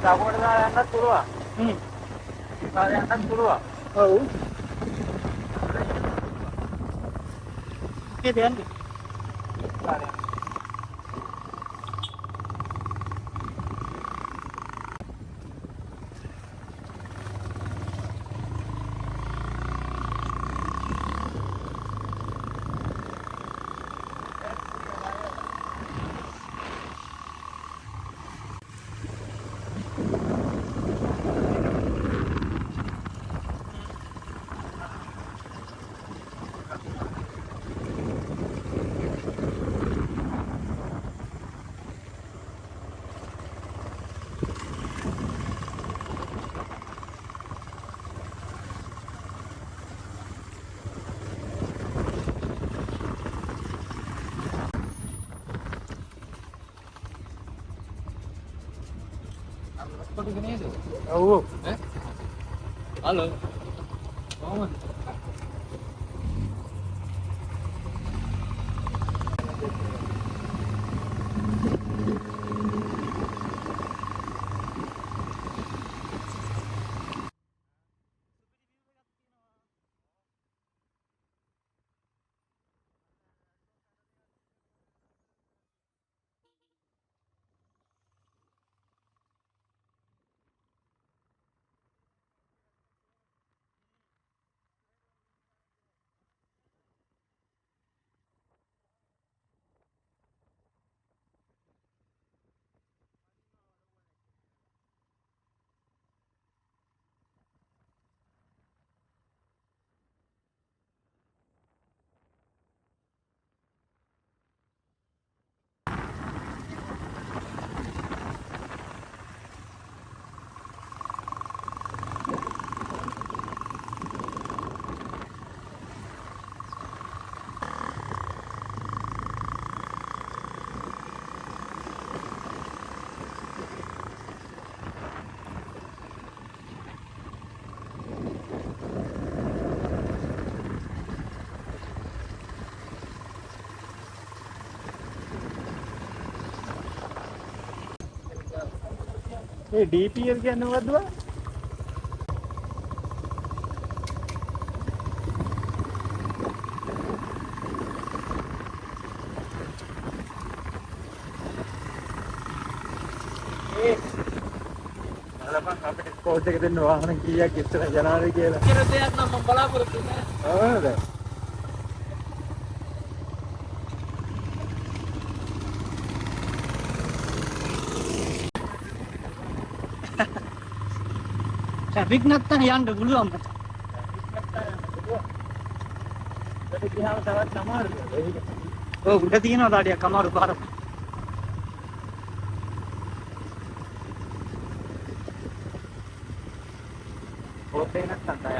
දකුණට දාලා යන්නත් පුළුවන්. දාලා යන්නත් පුළුවන්. ඔව්. ඒ දෙන්නේ. Oh, halo. Momen. ඒ DPL කියන්නේ මොකද්ද බං? ඒ බලපන් අපිට ස්පෝට් එක දෙන්න වාහන කීයක් ඉස්සර යනවාද කියලා. ඉතර දෙයක් නම් මම බලාපොරොත්තු වෙන්නේ. ඕනද? ට්‍රැෆික් නැත්තම් යන්න පුළුවන් මචං. ට්‍රැෆික් ගියාම තවත් අමාරුයි. ඔව් උඩ තියෙනවා ඩාඩියක් අමාරු පාර. පොතේ නැත්තම් අය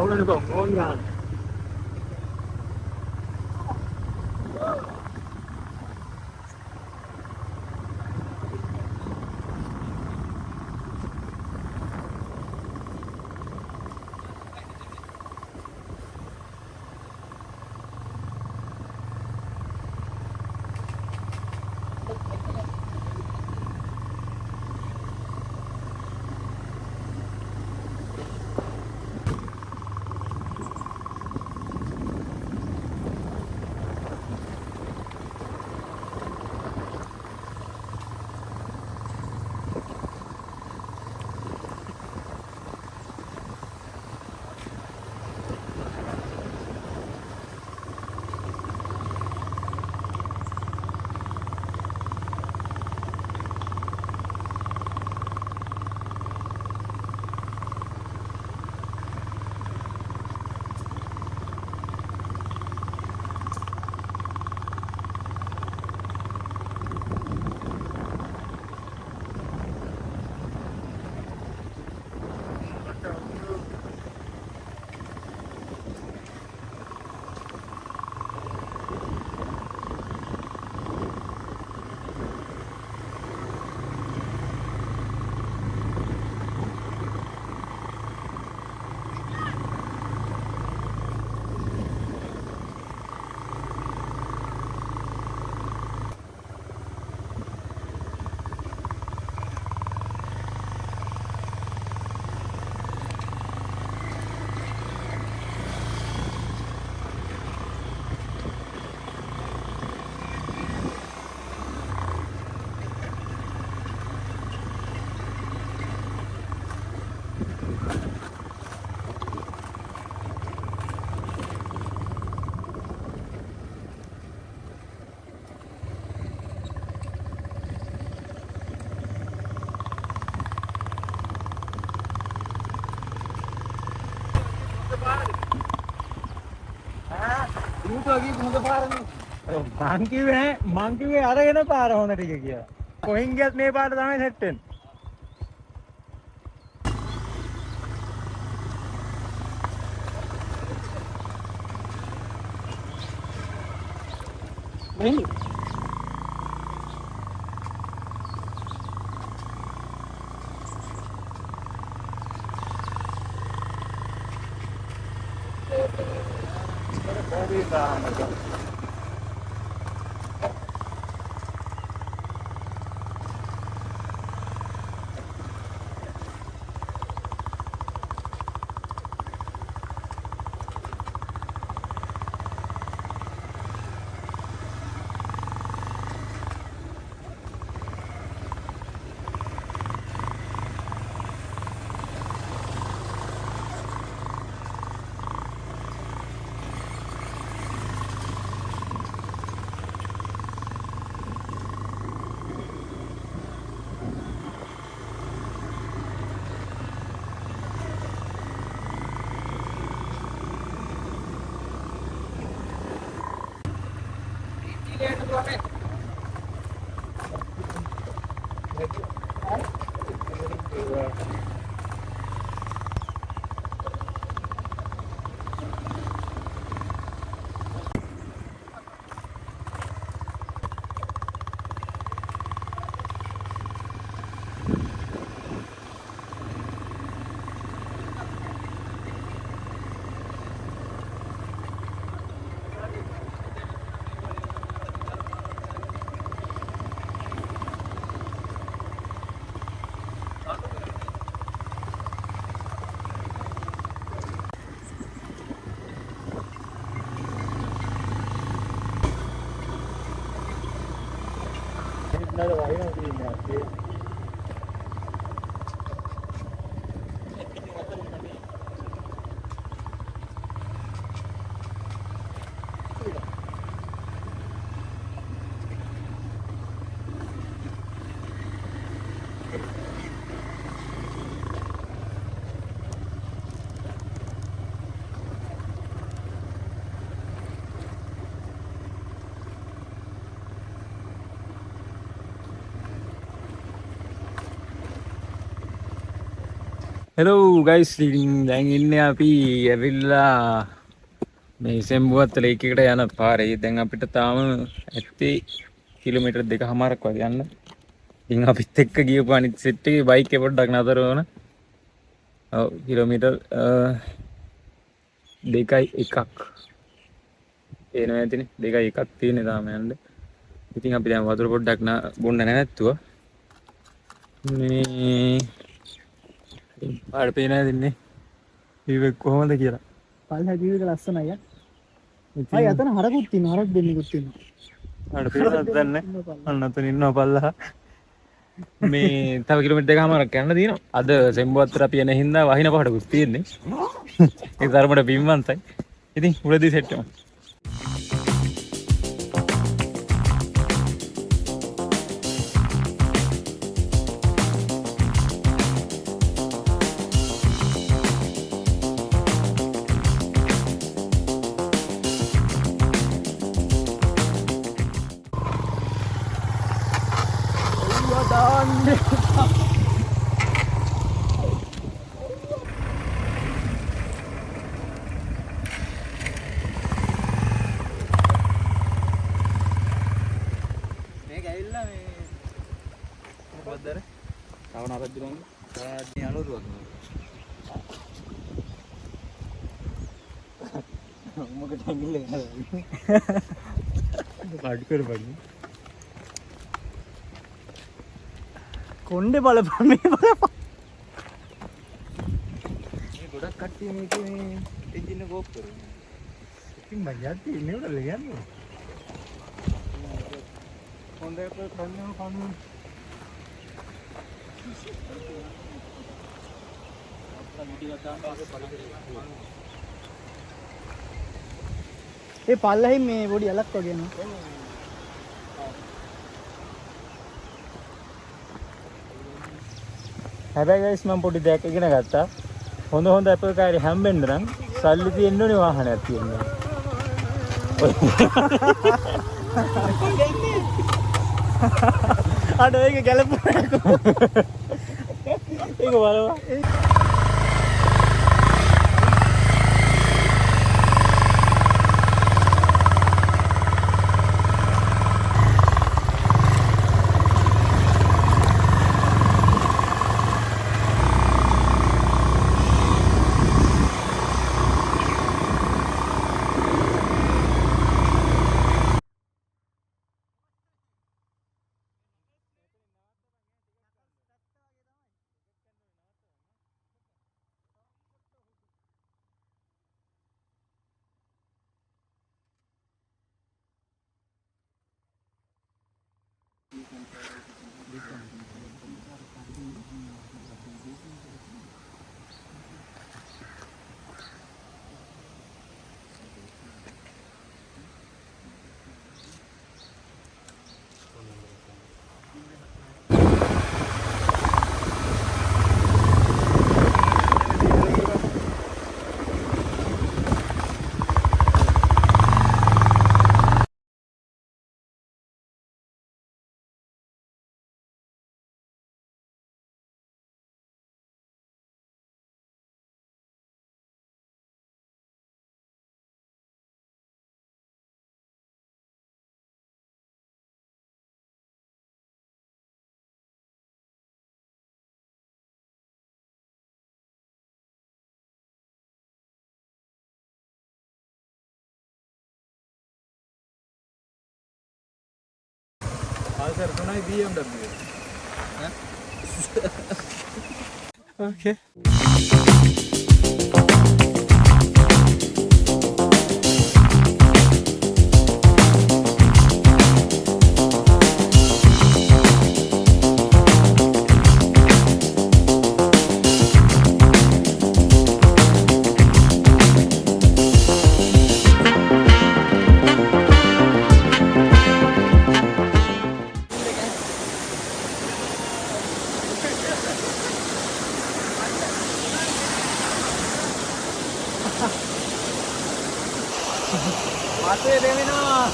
udah kok ngomong. මං කිව්වේ අරගෙන පාර හොඳ ටික කියලා. කොහෙන් ගියත් මේ පාර තමයි සෙට් වෙන්නේ. නේ හෙලෝ ගයිස්, දැන් ඉන්නේ අපි ඇවිල්ලා මේ සෙම්බුවත් ලේක් එකට යන පාරේ. දැන් අපිට තාම ඇත්තේ කිලෝමීටර් 2කමාරක් වගේ යන්න. ඉතින් අපිත් එක්ක ගියපු අනිත් සෙට් එකේ බයික් එක පොඩ්ඩක් නතර වුණා. ඔව් කිලෝමීටර් 2.1ක් එනවා ඇතිනේ. 2.1ක් තියෙන්නේ තාම යන්න. ඉතින් අපි දැන් වතුර පොඩ්ඩක් බොන්න නැවැත්තුවා. මේ පාඩ පේනවා දින්නේ. ඉතින් කොහොමද කියලා. පල්ලා ජීවිත ලස්සනයි අයියා. අය අතන හරකුත් තියෙනවා, හරක් දෙන්නෙකුත් තියෙනවා. පාඩ පේනවද දන්නේ. අන්න අතන ඉන්නවා පල්ලා. මේ තව කිලෝමීටර් 2කමාරක් යන්න තියෙනවා. අද සෙම්බුවත්තර අපි එන හින්දා වහින පාඩකුත් තියෙන්නේ. ඒ තරමට බිම්වන්තයි. ඉතින් උඩදී සෙට් වෙමු. මේක ඇවිල්ලා මේ මොකක්ද අර? රවණ රජුගේ රාජ්‍ය අනුරුවක් නේ. මොකට ඇඟිල්ල ගහලා. පාඩු කරපන්. කොණ්ඩේ බලපන් මේ බලපන්. මේ ගොඩක් කට්ටිය මේකේ මේ එන්ජින් එක ඕෆ් කරනවා. ඉතින් මම යද්දි ඉන්නේ උඩ යන්නේ. කොණ්ඩේ කන්නේ කන්නේ. ඒ පල්ලෙහි මේ පොඩි අලක් වගේ නේ. හැබැයි ගයිස් මම පොඩි දෙයක් ඉගෙන ගත්තා. හොඳ ඇපල් කාරි හැම්බෙන්න නම් සල්ලි තියෙන්න ඕනේ වාහනයක් තියෙන්න. අඩ ඒක ගැලපුණා. ඒක බලවා. Pulsar tunai BMW. Okay. Mate දෙවෙනවා.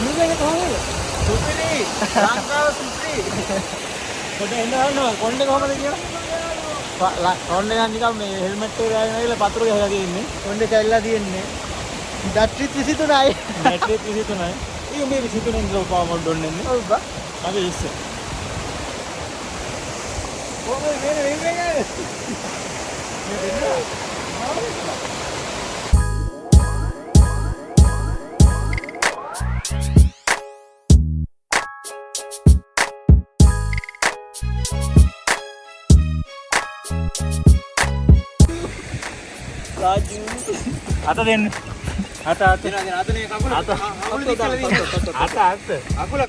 මුලේ කොහොමද? සුපිරි ලංකාව සුපිරි පොඩ එන්න ගන්නවා කොණ්ඩේ කොහමද කියලා කොණ්ඩේ ගන්න නිකන් මේ හෙල්මට් එක දාගෙන ඉල පතුරු ගහලා තියෙන්නේ කොණ්ඩේ කැල්ලා තියෙන්නේ බැටරිත් 23යි බැටරිත් 23යි ඊ මේ 23 ඉඳලා පවර් මොඩ් ඔන්නේ ඔව් බා මගේ ඉස්සේ කොහොමද වෙන්නේ රාජු අත දෙන්න අත දෙන අතනේ කකුල අත අකුල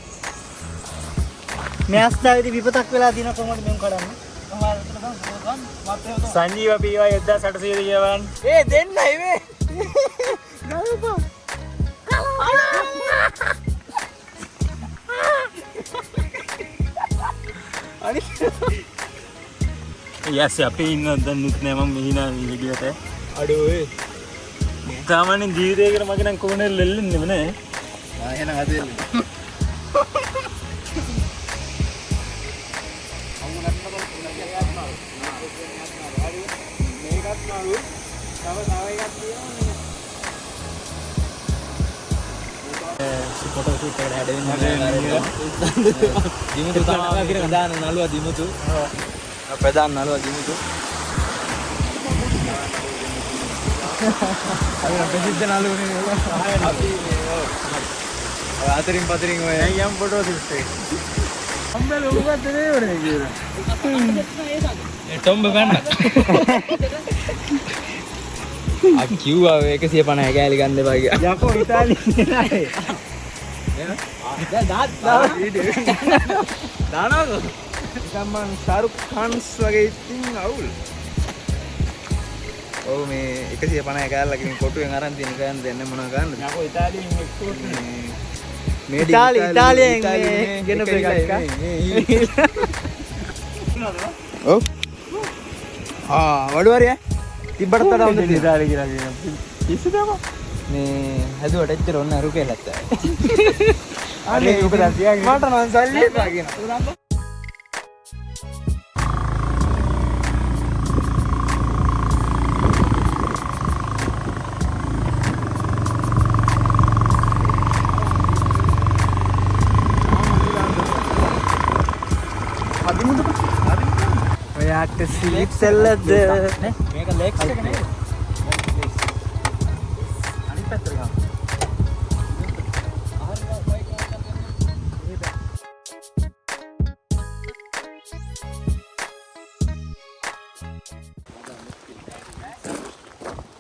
මේ අස්තාවේදී විපතක් වෙලා දින කොහොමද මෙන් කඩන්නේ සංජීව පීවා 1800 කියවන්න ඒ දෙන්නයි මේ නවපා අනිත් යස් අපි ඉන්න දන්නෙත් නෑ මම මෙහිනා විදියට අඩෝ ඒ සාමාන්‍ය ජීවිතේකට මගේ නම් කොහොමද ලෙල්ලෙන්නේම නෑ ආ එහෙනම් අදෙල්ල මේකත් මාළු තව එකක් තියෙනවා ෆොටෝ ෂූට් එකට හැදෙන්න දිමුතු තමයි ප්‍රධාන නළුවා දිමුතු ප්‍රධාන නළුවා දිමුතු අපි ප්‍රසිද්ධ නළුවනේ අපි අතරින් පතරින් ඔය යම් ෆොටෝ ෂූට් එක අම්බල උගත් නේ කියලා ටොම්බ ගන්න ආ කිව්වා 150 කෑලි ගන්න එපා කියලා යකෝ ඉතාලියේ නෑ දානවද නිකන් මං ශාරුක් ඛාන්ස් වගේ ඉතින් අවුල් ඔව් මේ 150 කෑල්ලකින් කොටුවෙන් අරන් තියෙන කෑන් දෙන්නේ මොනවා ගන්නද යකෝ ඉතාලියෙන් එක්ස්පෝර්ට් මේ ඉතාලියෙන් ගෙන එකක් ඔව් වඩුවරිය තිබ්බට වඩා හොඳ ඉතාලිය කියලා කියනවා කිසිදම මේ හැදුවට එච්චර ඔන්න රුපියලක් තමයි අනේ ඔබ දැන් තියාගෙන මට නම් සල්ලි එපා කියනවා ඔයාට සිලිප් සෙල්ලද මේක ලෙක්ස් එක නේද අනිත් පැත්තට ගන්න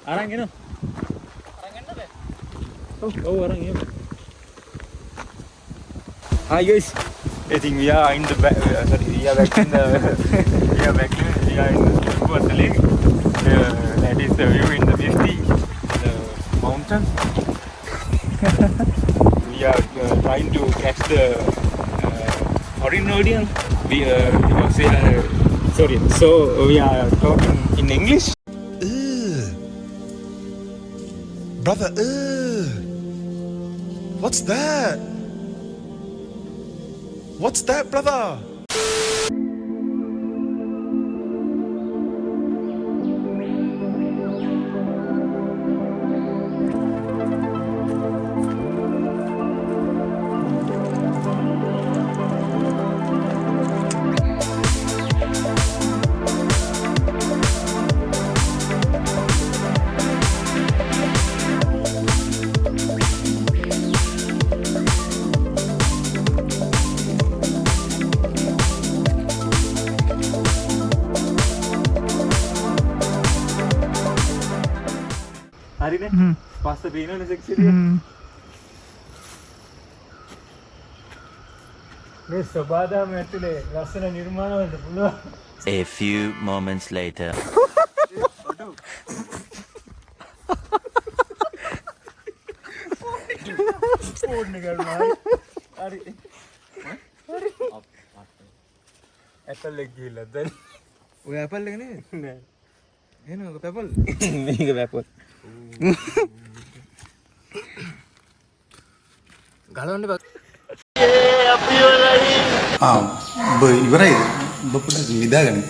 අරන් එනවා ඔව් අරන් එනවා Hi guys. I think we are in the back. Sorry, we are back in the. We are back in. We are in the lake. That is the view in the 50, the mountain. We are trying to catch the foreign audience. We sorry. So we are talking in English. Brother, what's that? What's that, brother? හරිනේ පස්ස පේනවනේ සෙක්සිරිය මේ සබාදාම ඇතුලේ ලස්සන නිර්මාණ වලට පුළුවන් A few moments later. Phone එක ගන්නවා හරි හරි ඇපල් එක ගිහලා දැන් ඔය ඇපල් එක නේද නෑ එහෙනම් ඔක පැපල් මේක වැපල් ගලවන්න බා ඔබ ඉවරයි. ඔබ පොඩ්ඩක් නිදාගන්න.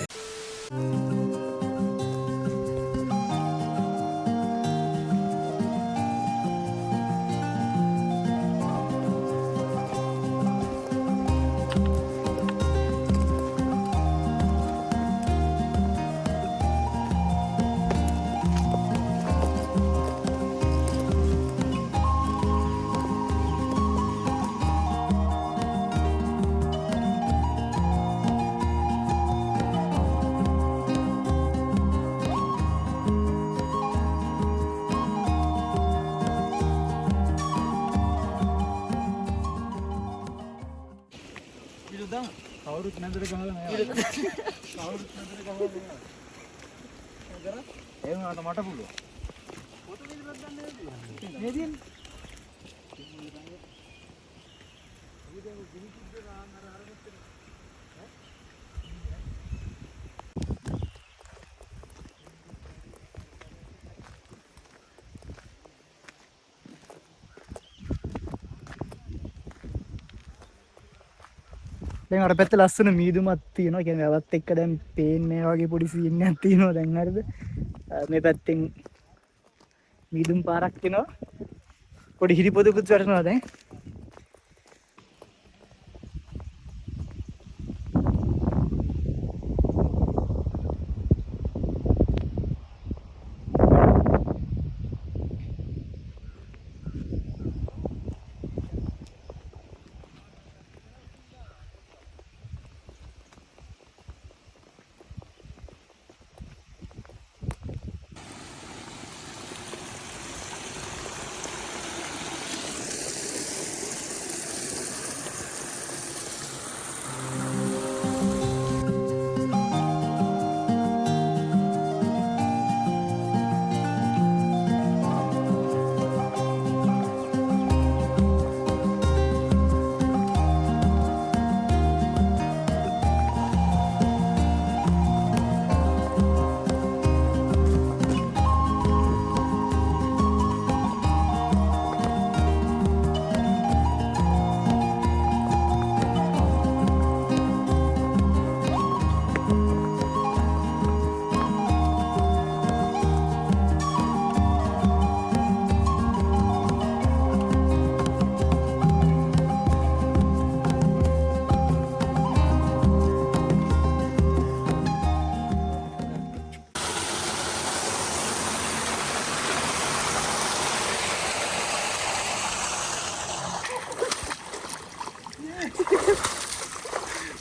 කවුරුත් නැදට ගහලා නෑ. කවුරුත් නැදට ගහලා නෑ. කරා? ඒ වුණාට මට පුළුවන්. ෆොටෝ වීඩියෝස් ගන්න නේද? නේද? දැන් අර පැත්ත ලස්සන මීදුමක් තියෙනවා. කියන්නේ වැවත් එක්ක දැන් පේන්නේ වගේ පොඩි සීන් එකක් තියෙනවා දැන් හරිද? මේ පැත්තෙන් මීදුම් පාරක් තියෙනවා. පොඩි හිරිපොදකුත් වැටෙනවා දැන්.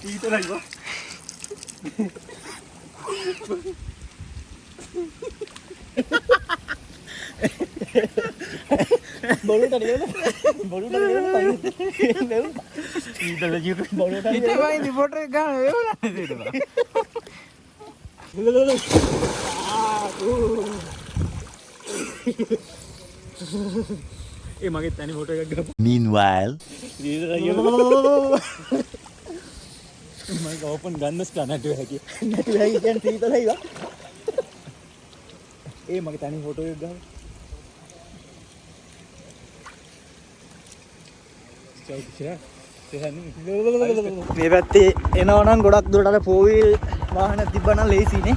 ඊතරයිවා බොරුට නියම බොරුට නියම ඊතල ජීරු බොරුට නියම ඉතින් ෆොටෝ එක ගන්න වේවුණා ඒ මගේ තනි ෆොටෝ එකක් ගන්න. Meanwhile, මම ඕපන් ගන්නස් නැතුව හැකි නැතුව හැකි කියන්නේ සීතලයි වා. ඒ මගේ තනි ෆොටෝ එකක් ගන්න. මේ පැත්තේ එනවා නම් ගොඩක් දුරට අර 4 wheel වාහන තිබ්බනම් ලේසියිනේ.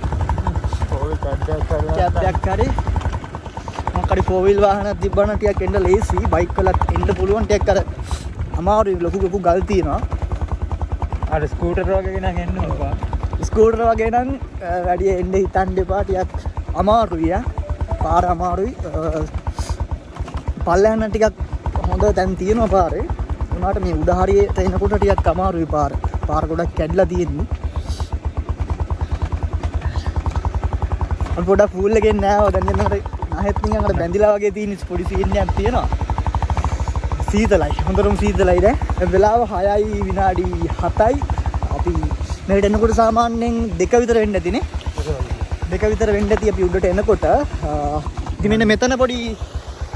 4 wheel කැබ්යක් හරි මොකක් හරි 4 wheel වාහන තිබ්බනම් ටිකක් එන්න ලේසි. බයික් වලත් එන්න පුළුවන් ටිකක් අර අමාරුයි. ලොකු ගල් තියෙනවා. අර ස්කූටර් වගේ නම් එන්න ඕපා. ස්කූටර් වගේ නම් වැඩි එන්න හිතන්න එපා. ටිකක් අමාරුයි යා. පාර අමාරුයි. පල්ලෙහාන ටිකක් හොඳ තැන් තියෙනවා පාරේ. උනාට මේ උඩ හරියට එනකොට ටිකක් අමාරුයි පාර. පාර ගොඩක් කැඩලා තියෙන්නේ. අපි පොඩක් ෆූල් එකෙන් නෑව දැන් යනකොට නැහෙත් නිකන් අර බැඳිලා වගේ තියෙන පොඩි සීන් එකක් තියෙනවා. සීතලයි. හොඳටම සීතලයි දැන්. වෙලාව 6යි විනාඩි 7යි. අපි මෙහෙට එනකොට සාමාන්‍යයෙන් 2 විතර වෙන්න ඇතිනේ. 2 විතර වෙන්න ඇති අපි උඩට එනකොට. ඉතින් මෙන්න මෙතන පොඩි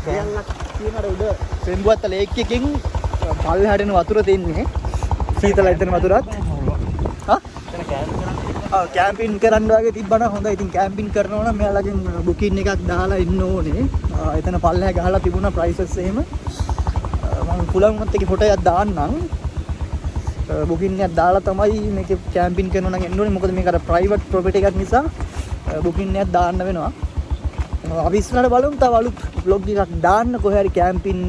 දෙයක් තියෙනවා උඩ සෙම්බුවත්ත ලේක් එකකින් පල්ලෙහාට එන වතුර දෙන්නේ. සීතලයි එතන වතුරත්. හා? කැම්පින් කරන්න වගේ තිබ්බනම් හොඳයි. ඉතින් කැම්පින් කරනවා නම් මෙයාලගෙන් බුකින් එකක් දාලා ඉන්න ඕනේ. එතන පල්ලෙහා ගහලා තිබුණා ප්‍රයිසස් එහෙම. මම පුළුවන් වුණත් එකේ ෆොටෝ එකක් දාන්නම්. බුකින් එකක් දාලා තමයි මේක කැම්පින් කරනවා නම් එන්න ඕනේ. මොකද මේක අර ප්‍රයිවට් ප්‍රොපර්ටි එකක් නිසා බුකින් එකක් දාන්න වෙනවා. අපි ඉස්සරහට බලමු තව අලුත් vlog එකක් දාන්න කොහේ හරි කැම්පින්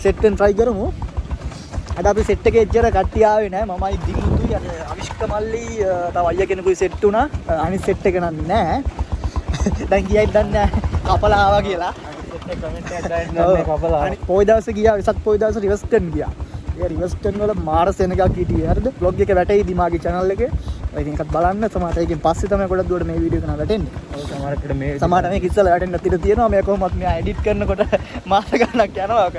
සෙට් එකෙන් try කරමු. අද අපි සෙට් එකේ එච්චර කට්ටිය ආවේ නැහැ. මමයි දිමුතුයි අර අවිෂ්ක මල්ලි තව අයියා කෙනෙකුයි සෙට් වුණා. අනිත් සෙට් එක නම් නැහැ. දැන් ගියයි දන්නේ නැහැ කපලා ආවා කියලා. කමෙන්ට් එකක් දාන්න නැහැ කපලා. අනිත් පොයි දවසේ ගියා වෙසක් පොයි දවසේ රිවර්ස්ටන් ගියා. ඒ රිවර්ස්ටන් වල මාර සෙනගක් හිටියේ. හරිද? vlog එක වැටෙයිද මාගේ channel එකේ. ඉතින් ඒකත් බලන්න. සමහරට ඒකෙන් පස්සේ තමයි ගොඩක් දුරට මේ වීඩියෝ එක වැටෙන්නේ. ඔව් සමහරකට මේ සමහරට මේක ඉස්සලා වැටෙන්න ඉඩ තියෙනවා. මේ කොහොමත් මෙයා එඩිට් කරනකොට මාස ගණනක් යනවා අක.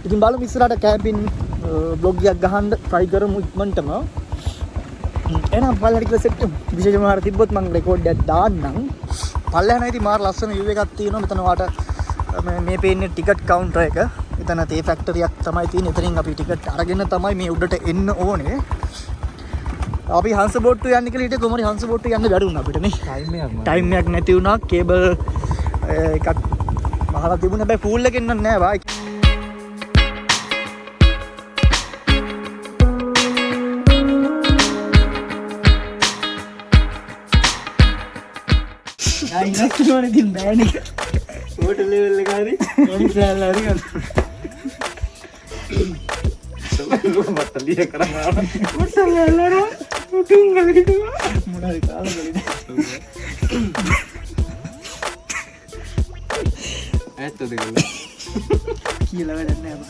ඉතින් බලමු ඉස්සරහට කැම්පින් vlog එකක් ගහන්න try කරමු ඉක්මනටම. එහෙනම් පල්ලෙහාට කියලා සෙට් වෙමු. විශේෂයෙන්ම හරිය තිබ්බොත් මම රෙකෝඩ් එකක් දාන්නම්. පල්ලෙහාට ඉතින් මාර ලස්සන view එකක් තියෙනවා. මෙතන වාට මේ පේන්නේ ටිකට් කවුන්ටර් එක. එතන තේ ෆැක්ටරියක් තමයි තියෙන්නේ. එතනින් අපි ටිකට් අරගෙන තමයි මේ උඩට එන්න ඕනේ. අපි හංස බෝට්ටු යන්න කියලා හිටියේ කොහොමද හංස බෝට්ටු යන්න බැරුණා අපිට නේ. ටයිම් එකක් නැති වුණා. කේබල් එකක් මහලා තිබුණා. හැබැයි පූල් එකෙන් නෑ බා. ඉන්නස්තුනේ ඉතින් බෑනේ. හෝටල් ලෙවල් එක හරි මොනිටර් හරි ගන්න. මත්තලිය කරනවා. හෝටල් වල උතුම් ගලිට මොනවාරි කාලා ගලිට. ඇත්තද කියලා වැඩක් නෑ බා.